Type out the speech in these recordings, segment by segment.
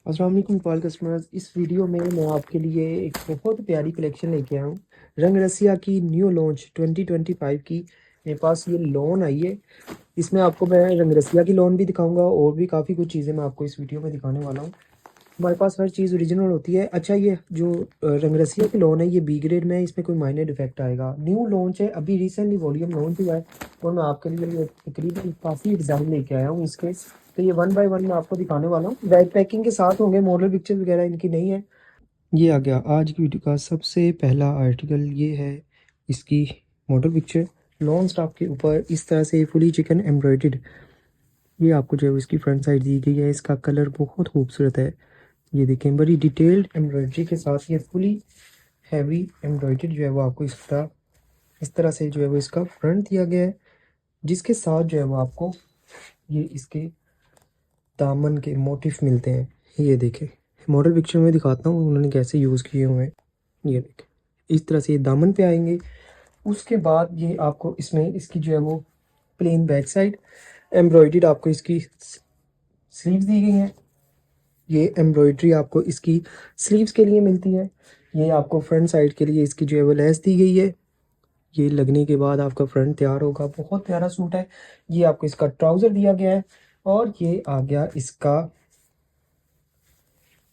अस्सलाम वालेकुम call customers. इस वीडियो में मैं आपके लिए एक बहुत प्यारी कलेक्शन लेके आया हूँ। रंग रसिया की न्यू लॉन्च 2025 की मेरे पास ये लोन आई है। इसमें आपको मैं रंग रसिया की लोन भी दिखाऊंगा और भी काफ़ी कुछ चीज़ें मैं आपको इस वीडियो में दिखाने वाला हूँ। हमारे पास हर चीज़ ओरिजिनल होती है। अच्छा, ये जो रंग रसिया की लोन है ये बी ग्रेड में है, इसमें कोई माइनर डिफेक्ट आएगा। न्यू लॉन्च है, अभी रिसेंटली वॉल्यूम लॉन्च हुआ है और मैं आपके लिए ये तकरीबन काफ़ी डिज़ाइन लेके आया हूँ इसके। तो ये वन बाय वन मैं आपको दिखाने वाला हूँ। बैक पैकिंग के साथ होंगे, मॉडल पिक्चर वगैरह इनकी नहीं है। ये आ गया आज की वीडियो का सबसे पहला आर्टिकल। ये है इसकी मॉडल पिक्चर। लॉन स्टॉप के ऊपर इस तरह से फुली चिकन एम्ब्रॉयडर्ड ये आपको जो है इसकी फ्रंट साइड दी गई है। इसका कलर बहुत खूबसूरत है। ये देखें, बड़ी डिटेल्ड एम्ब्रॉयडरी के साथ ये फुली हैवी एम्ब्रॉयडरी जो है वो आपको इस तरह से जो है वो इसका फ्रंट दिया गया है, जिसके साथ जो है वो आपको ये इसके दामन के मोटिफ मिलते हैं। ये देखें, मॉडल पिक्चर में दिखाता हूँ उन्होंने कैसे यूज़ किए हुए हैं। ये देखें, इस तरह से ये दामन पे आएंगे। उसके बाद ये आपको इसमें इसकी जो है वो प्लेन बैक साइड एम्ब्रॉयडर्ड आपको इसकी स्लीव्स दी गई हैं। ये एम्ब्रॉयडरी आपको इसकी स्लीव्स के लिए मिलती है। ये आपको फ्रंट साइड के लिए इसकी जो है वो लेस दी गई है। ये लगने के बाद आपका फ्रंट तैयार होगा। बहुत प्यारा सूट है। ये आपको इसका ट्राउज़र दिया गया है और ये आ गया इसका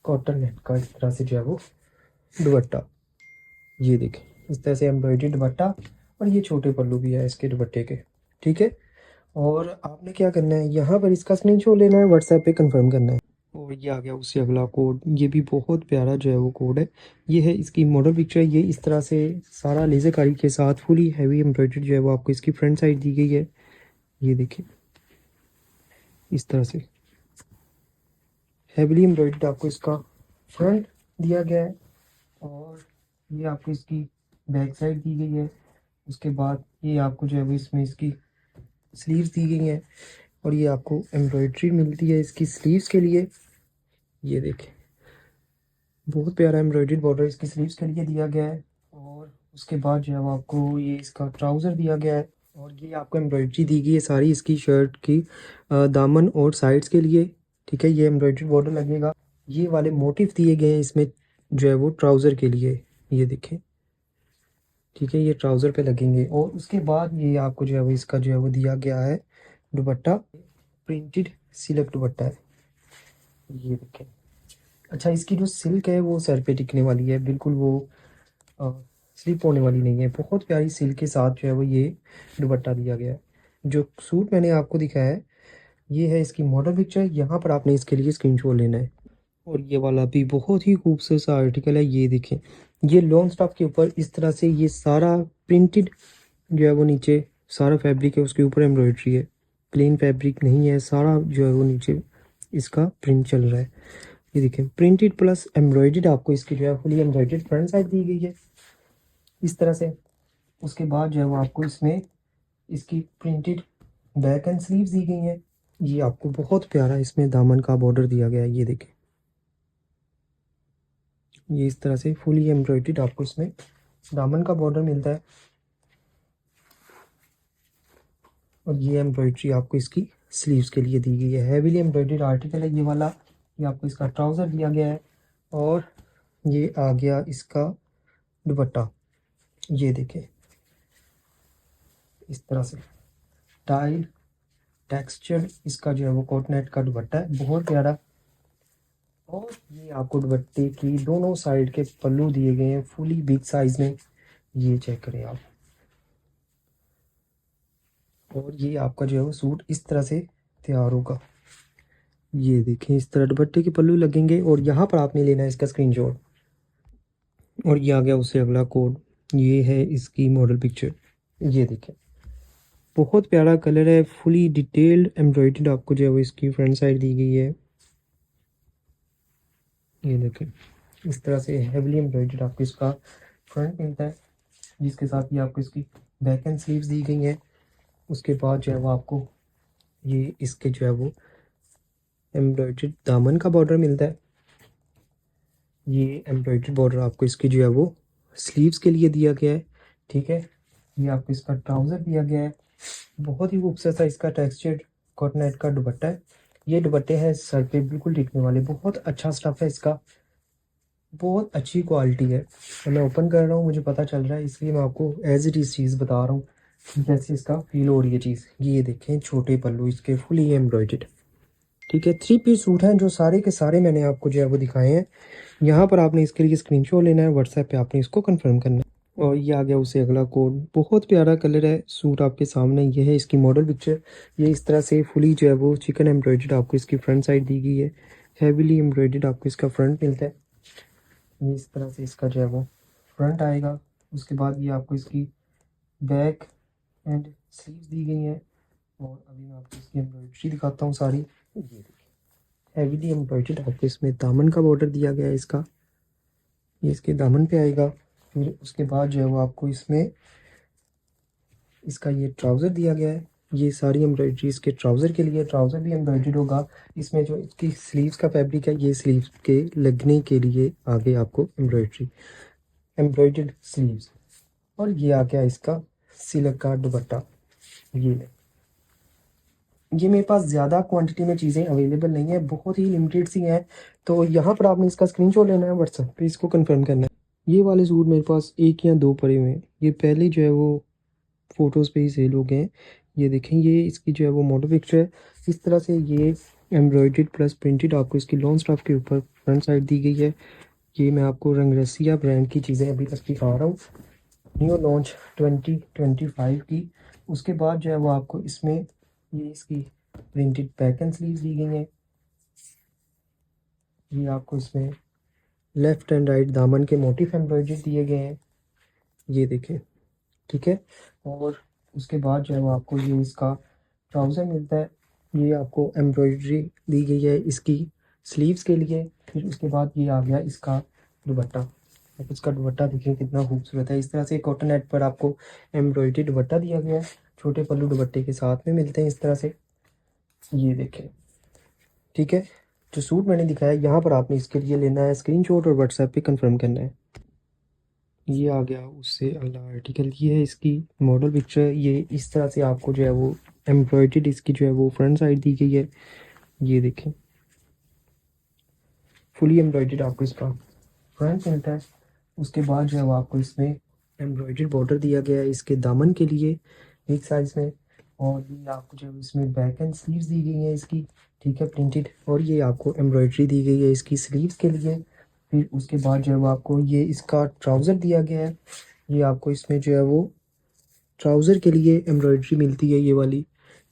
कॉटन नेट का इस तरह से जो है वो दुपट्टा। ये देखें, इस तरह से एम्ब्रॉयडरी दुपट्टा और ये छोटे पल्लू भी है इसके दुपट्टे के। ठीक है, और आपने क्या करना है, यहाँ पर इसका स्क्रीनशॉट लेना है, व्हाट्सएप पे कंफर्म करना है। और ये आ गया उससे अगला कोड। ये भी बहुत प्यारा जो है वो कोड है। ये है इसकी मॉडल पिक्चर। ये इस तरह से सारा लेज़रकारी के साथ फुली हैवी एम्ब्रॉयडरी जो है वो आपको इसकी फ्रंट साइड दी गई है। ये देखिए, इस तरह से हैवीली एम्ब्रॉयडर्ड आपको इसका फ्रंट दिया गया है और ये आपको इसकी बैक साइड दी गई है। उसके बाद ये आपको जो है वो इसमें इसकी स्लीव्स दी गई हैं और ये आपको एम्ब्रॉयडरी मिलती है इसकी स्लीव्स के लिए। ये देखें, बहुत प्यारा एम्ब्रॉयडरी बॉर्डर इसकी स्लीव्स के लिए दिया गया है। और उसके बाद जो है वो आपको ये इसका ट्राउज़र दिया गया है और ये आपको एम्ब्रॉयडरी दी गई है सारी इसकी शर्ट की दामन और साइड्स के लिए। ठीक है, ये एम्ब्रॉयडरी बॉर्डर लगेगा। ये वाले मोटिव दिए गए हैं इसमें जो है वो ट्राउज़र के लिए। ये देखें, ठीक है, ये ट्राउज़र पे लगेंगे। और उसके बाद ये आपको जो है वो इसका जो है वो दिया गया है दुपट्टा। प्रिंटेड सिल्क दुपट्टा है। ये देखें, अच्छा, इसकी जो सिल्क है वो सर पे टिकने वाली है, बिल्कुल वो स्लिप होने वाली नहीं है। बहुत प्यारी सिल्क के साथ जो है वो ये दुपट्टा दिया गया है। जो सूट मैंने आपको दिखाया है ये है इसकी मॉडल पिक्चर। यहाँ पर आपने इसके लिए स्क्रीनशॉट लेना है। और ये वाला भी बहुत ही खूबसूरत सा आर्टिकल है। ये देखें, ये लॉन्ग स्टॉप के ऊपर इस तरह से ये सारा प्रिंटेड जो है वो नीचे सारा फैब्रिक है, उसके ऊपर एम्ब्रॉयडरी है। प्लेन फैब्रिक नहीं है, सारा जो है वो नीचे इसका प्रिंट चल रहा है। ये देखें, प्रिंटेड प्लस एम्ब्रॉयडर्ड आपको इसकी जो है फुली एम्ब्रॉयडर्ड फ्रंट साइड दी गई है इस तरह से। उसके बाद जो है वो आपको इसमें इसकी प्रिंटेड बैक एंड स्लीव्स दी गई हैं। ये आपको बहुत प्यारा इसमें दामन का बॉर्डर दिया गया है। ये देखें, ये इस तरह से फुली एम्ब्रॉयडर्ड आपको इसमें दामन का बॉर्डर मिलता है और ये एम्ब्रॉयडरी आपको इसकी स्लीव्स के लिए दी गई है। हैवीली एम्ब्रॉयडर्ड आर्टिकल है ये वाला। ये आपको इसका ट्राउज़र दिया गया है और ये आ गया इसका दुपट्टा। ये देखें, इस तरह से टाइड टेक्सचर इसका जो है वो कोटनेट का दुपट्टा है, बहुत प्यारा। और ये आपको दुपट्टे की दोनों साइड के पल्लू दिए गए हैं फुली बिग साइज में। ये चेक करें आप। और ये आपका जो है वो सूट इस तरह से तैयार होगा। ये देखें, इस तरह दुपट्टे के पल्लू लगेंगे और यहाँ पर आपने लेना है इसका स्क्रीनशॉट। और ये आ गया उससे अगला कोड। ये है इसकी मॉडल पिक्चर। ये देखें, बहुत प्यारा कलर है, फुली डिटेल्ड एम्ब्रॉयडर्ड आपको जो है वो इसकी फ्रंट साइड दी गई है। ये देखें, इस तरह से हेवली एम्ब्रॉयडर्ड आपको इसका फ्रंट मिलता है, जिसके साथ ही आपको इसकी बैक एंड स्लीव्स दी गई हैं। उसके बाद जो है वो आपको ये इसके जो है वो एम्ब्रॉयडर्ड दामन का बॉर्डर मिलता है। ये एम्ब्रॉयडर्ड बॉर्डर आपको इसकी जो है वो स्लीव्स के लिए दिया गया है। ठीक है, ये आपको इसका ट्राउज़र दिया गया है। बहुत ही खूबसूरत सा इसका टेक्सचर्ड कॉटनेट का दुपट्टा है। ये दुपट्टे हैं सर पे बिल्कुल टिकने वाले, बहुत अच्छा स्टफ है इसका, बहुत अच्छी क्वालिटी है। तो मैं ओपन कर रहा हूँ, मुझे पता चल रहा है, इसलिए मैं आपको एज इट इज़ चीज़ बता रहा हूँ जैसे इसका फील हो रही है चीज़। ये देखें छोटे पल्लू इसके फुली एम्ब्रॉयडर्ड, ठीक है। 3 पीस सूट हैं जो सारे के सारे मैंने आपको जो है वो दिखाए हैं। यहाँ पर आपने इसके लिए स्क्रीनशॉट लेना है, व्हाट्सएप पे आपने इसको कंफर्म करना है। और ये आ गया उससे अगला कोड, बहुत प्यारा कलर है, सूट आपके सामने ये है इसकी मॉडल पिक्चर। ये इस तरह से फुली जो है वो चिकन एम्ब्रॉयडर्ड आपको इसकी फ्रंट साइड दी गई है, हैवीली एम्ब्रॉयडर्ड आपको इसका फ्रंट मिलता है। ये इस तरह से इसका जो है वो फ्रंट आएगा। उसके बाद ये आपको इसकी बैक एंड स्लीव्स दी गई हैं। और अभी मैं आपको इसकी एम्ब्रॉयडरी दिखाता हूँ सारी। ये देखिए हैवीली एम्ब्रॉयडर्ड आपको इसमें दामन का बॉर्डर दिया गया है इसका, ये इसके दामन पे आएगा। फिर उसके बाद जो है वो आपको इसमें इसका ये ट्राउज़र दिया गया है। ये सारी एम्ब्रॉयडरी इसके ट्राउज़र के लिए, ट्राउज़र भी एम्ब्रॉयडर्ड होगा। इसमें जो इसकी स्लीव्स का फैब्रिक है, ये स्लीव्स के लगने के लिए आगे आपको एम्ब्रॉयडरी, एम्ब्रॉयडर्ड स्लीव्स। और ये आ गया इसका सिल्क का दुपट्टा। ये मेरे पास ज़्यादा क्वांटिटी में चीज़ें अवेलेबल नहीं है, बहुत ही लिमिटेड सी हैं। तो यहाँ पर आपने इसका स्क्रीनशॉट लेना है, व्हाट्सएप पे इसको कंफर्म करना है। ये वाले सूट मेरे पास 1 या 2 पड़े हुए हैं, ये पहले जो है वो फ़ोटोज़ पे ही सेल हो गए हैं। ये देखें, ये इसकी जो है वो मॉडल पिक्चर है। इस तरह से ये एम्ब्रॉयडर्ड प्लस प्रिंटेड आपको इसकी लॉन्ग स्टफ के ऊपर फ्रंट साइड दी गई है। ये मैं आपको रंगरसिया ब्रांड की चीज़ें अभी तक दिखा रहा हूँ, न्यू लॉन्च 2025 की। उसके बाद जो है वो आपको इसमें ये इसकी प्रिंटेड बैक एंड स्लीव्स दी गई हैं। ये आपको इसमें लेफ़्ट एंड राइट दामन के मोटिफ एम्ब्रॉयडरी दिए गए हैं, ये देखें, ठीक है। और उसके बाद जो है वो आपको ये इसका ट्राउज़र मिलता है। ये आपको एम्ब्रॉयडरी दी गई है इसकी स्लीव्स के लिए। फिर उसके बाद ये आ गया इसका दुपट्टा। आप इसका दुपट्टा देखिए कितना खूबसूरत है। इस तरह से कॉटन नेट पर आपको एम्ब्रॉयडरी दुपट्टा दिया गया है, छोटे पल्लू दुपट्टे के साथ में मिलते हैं इस तरह से, ये देखें, ठीक है। जो सूट मैंने दिखाया यहाँ पर आपने इसके लिए लेना है स्क्रीनशॉट और व्हाट्सएप पे कंफर्म करना है। ये आ गया उससे अगला आर्टिकल, ये है इसकी मॉडल पिक्चर। ये इस तरह से आपको जो है वो एम्ब्रॉयडर्ड इसकी जो है वो फ्रंट साइड दी गई है, ये देखें फुली एम्ब्रॉयडर्ड आपको इसका फ्रंट मिलता है। उसके बाद जो है वो आपको इसमें एम्ब्रॉयडर्ड बॉर्डर दिया गया है इसके दामन के लिए एक साइज में। और ये आपको जो है इसमें बैक एंड स्लीव्स दी गई हैं इसकी, ठीक है, प्रिंटेड। और ये आपको एम्ब्रॉयडरी दी गई है इसकी स्लीव्स के लिए। फिर उसके बाद जो है वो आपको ये इसका ट्राउज़र दिया गया है। ये आपको इसमें जो है वो ट्राउज़र के लिए एम्ब्रॉयडरी मिलती है ये वाली,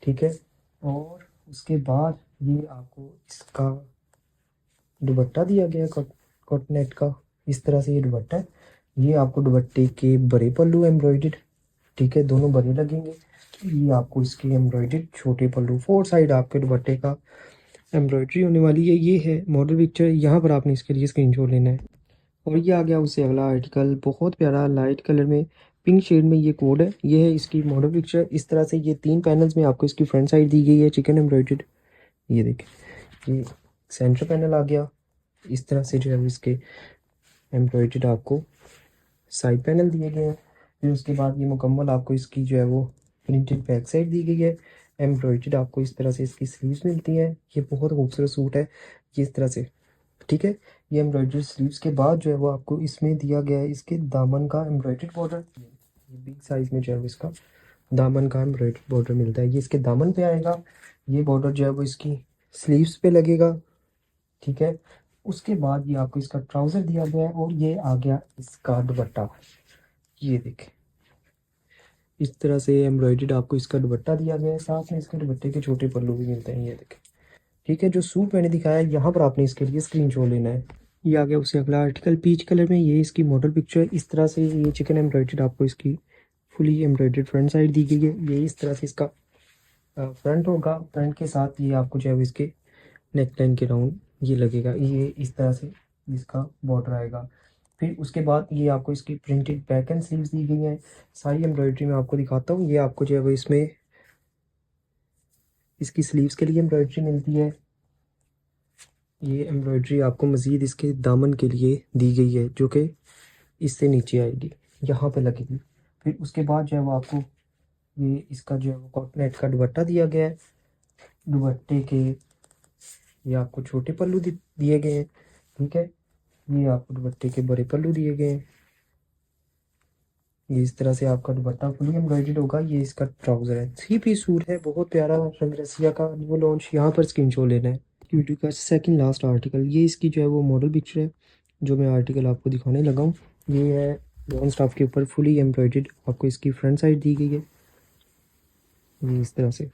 ठीक है। और उसके बाद ये आपको इसका दुपट्टा दिया गया है कॉटनेट का, इस तरह से ये दुपट्टा है। ये आपको दुपट्टे के बड़े पल्लू एम्ब्रॉयडर्ड, ठीक है, दोनों बड़े लगेंगे। ये आपको इसके एम्ब्रॉयडर्ड छोटे पल्लू, 4 साइड आपके दुपट्टे का एम्ब्रॉयडरी होने वाली है। ये है मॉडल पिक्चर, यहाँ पर आपने इसके लिए स्क्रीनशॉट लेना है। और ये आ गया उससे अगला आर्टिकल, बहुत प्यारा लाइट कलर में पिंक शेड में ये कोड है। ये है इसकी मॉडल पिक्चर। इस तरह से ये 3 पैनल्स में आपको इसकी फ्रंट साइड दी गई है चिकन एम्ब्रॉयडर्ड, ये देखें। ये सेंटर पैनल आ गया, इस तरह से जो है इसके एम्ब्रॉयडर्ड आपको साइड पैनल दिए गए हैं। फिर उसके बाद ये मुकम्मल आपको इसकी जो है वो प्रिंटेड बैक साइड दी गई है। एम्ब्रॉयडर्ड आपको इस तरह से इसकी स्लीव्स मिलती हैं। ये बहुत खूबसूरत सूट है, ये इस तरह से, ठीक है। ये एम्ब्रॉयडरी स्लीव्स के बाद जो है वो आपको इसमें दिया गया है इसके दामन का एम्ब्रॉयडर्ड बॉर्डर। ये बिग साइज में जो है वो इसका दामन का एम्ब्रॉयडर्ड बॉर्डर मिलता है, ये इसके दामन पे आएगा। ये बॉर्डर जो है वो इसकी स्लीव्स पे लगेगा, ठीक है। उसके बाद ये आपको इसका ट्राउज़र दिया गया है। और ये आ गया इसका दुपट्टा, ये देखें, इस तरह से एम्ब्रॉयडर्ड आपको इसका दुपट्टा दिया गया है, साथ में इसके दुपट्टे के छोटे पल्लू भी मिलते हैं, ये देखें, ठीक है। जो सूट मैंने दिखाया है यहाँ पर आपने इसके लिए स्क्रीनशॉट लेना है। ये आ गया उससे अगला आर्टिकल पीच कलर में, ये इसकी मॉडल पिक्चर। इस तरह से ये चिकन एम्ब्रॉयडर्ड आपको इसकी फुली एम्ब्रॉयडर्ड फ्रंट साइड दी गई है। ये इस तरह से इसका फ्रंट होगा, फ्रंट के साथ ये आपको जो है इसके नेक लाइन के राउंड ये लगेगा, ये इस तरह से इसका बॉर्डर आएगा। फिर उसके बाद ये आपको इसकी प्रिंटेड बैक एंड स्लीव्स दी गई हैं। सारी एम्ब्रॉयडरी मैं आपको दिखाता हूँ। ये आपको जो है वो इसमें इसकी स्लीव्स के लिए एम्ब्रॉयडरी मिलती है। ये एम्ब्रॉयडरी आपको मज़ीद इसके दामन के लिए दी गई है, जो कि इससे नीचे आएगी, यहाँ पे लगेगी। फिर उसके बाद जो है वो आपको ये इसका जो है वो कॉटनेट का दुपट्टा दिया गया है। दुपट्टे के ये आपको छोटे पल्लू दिए गए हैं, ठीक है। ये आपको दुपट्टे के बड़े पल्लू दिए गए हैं। ये इस तरह से आपका दुपट्टा फुली एम्ब्रॉयडर्ड होगा। ये इसका ट्राउजर है, 3 पीस सूट है, बहुत प्यारा रंग रसिया का न्यू लॉन्च। यहाँ पर स्क्रीनशॉट लेना है। वीडियो का सेकंड लास्ट आर्टिकल, ये इसकी जो है वो मॉडल पिक्चर है जो मैं आर्टिकल आपको दिखाने लगा हूँ। ये है लॉन्ग स्टाफ के ऊपर फुली एम्ब्रॉयडर्ड, आपको इसकी फ्रंट साइड दी गई है। ये इस तरह से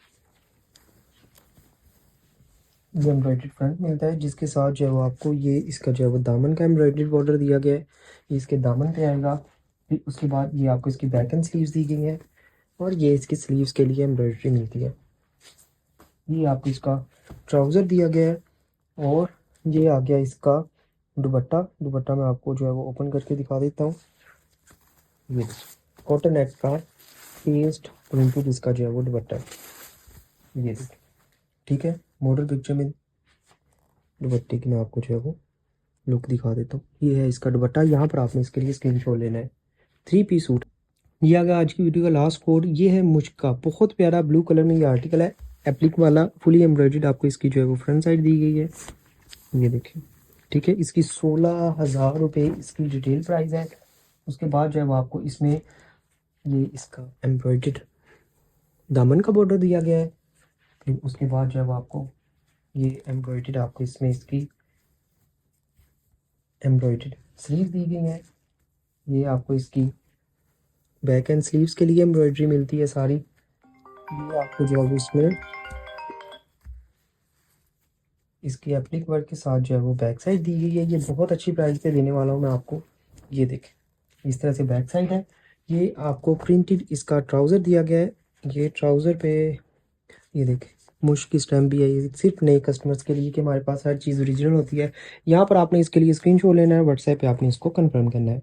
ये एम्ब्रॉयडर्ड फ्रंट मिलता है, जिसके साथ जो है वो आपको ये इसका जो है वो दामन का एम्ब्रॉयडर्ड बॉर्डर दिया गया है। ये इसके दामन पे आएगा। फिर उसके बाद ये आपको इसकी बैक एंड स्लीव्स दी गई हैं, और ये इसकी स्लीव्स के लिए एम्ब्रॉयडरी मिलती है। ये आपको इसका ट्राउज़र दिया गया है, और ये आ गया इसका दुपट्टा। दुपट्टा मैं आपको जो है वो ओपन करके दिखा देता हूँ। ये कॉटन नेट का पेस्ट प्रिंटेड इसका जो है वो दुपट्टा है। ये देखिए, ठीक है। मॉडल पिक्चर में दुपट्टे की मैं आपको जो है वो लुक दिखा देता हूँ। ये है इसका दुपट्टा। यहाँ पर आपने इसके लिए स्क्रीनशॉट लेना है। 3 पीस सूट। ये आ गया आज की वीडियो का लास्ट कोड। ये है मुझका, बहुत प्यारा ब्लू कलर में ये आर्टिकल है, एप्लिक वाला, फुली एम्ब्रॉयडर्ड। आपको इसकी जो है वो फ्रंट साइड दी गई है। ये देखिए, ठीक है। इसकी 16,000 रुपये इसकी रिटेल प्राइस है। उसके बाद जो है वो आपको इसमें ये इसका एम्ब्रॉयडर्ड दामन का बॉर्डर दिया गया है। फिर उसके बाद जो है वो आपको ये एम्ब्रॉयडर्ड, आपको इसमें इसकी एम्ब्रॉयडर्ड स्लीव दी गई है। ये आपको इसकी बैक एंड स्लीव्स के लिए एम्ब्रॉयडरी मिलती है सारी। ये आपको जो है इसमें इसकी एप्लिक वर्क के साथ जो है वो बैक साइड दी गई है। ये बहुत अच्छी प्राइस पे देने वाला हूँ मैं आपको। ये देखें, इस तरह से बैक साइड है। ये आपको प्रिंटेड इसका ट्राउज़र दिया गया है। ये ट्राउज़र पे ये देखें मुश्क की स्टैम्प भी है। ये सिर्फ नए कस्टमर्स के लिए कि हमारे पास हर चीज़ ओरिजिनल होती है। यहाँ पर आपने इसके लिए स्क्रीनशॉट लेना है, व्हाट्सएप पे आपने इसको कंफर्म करना है।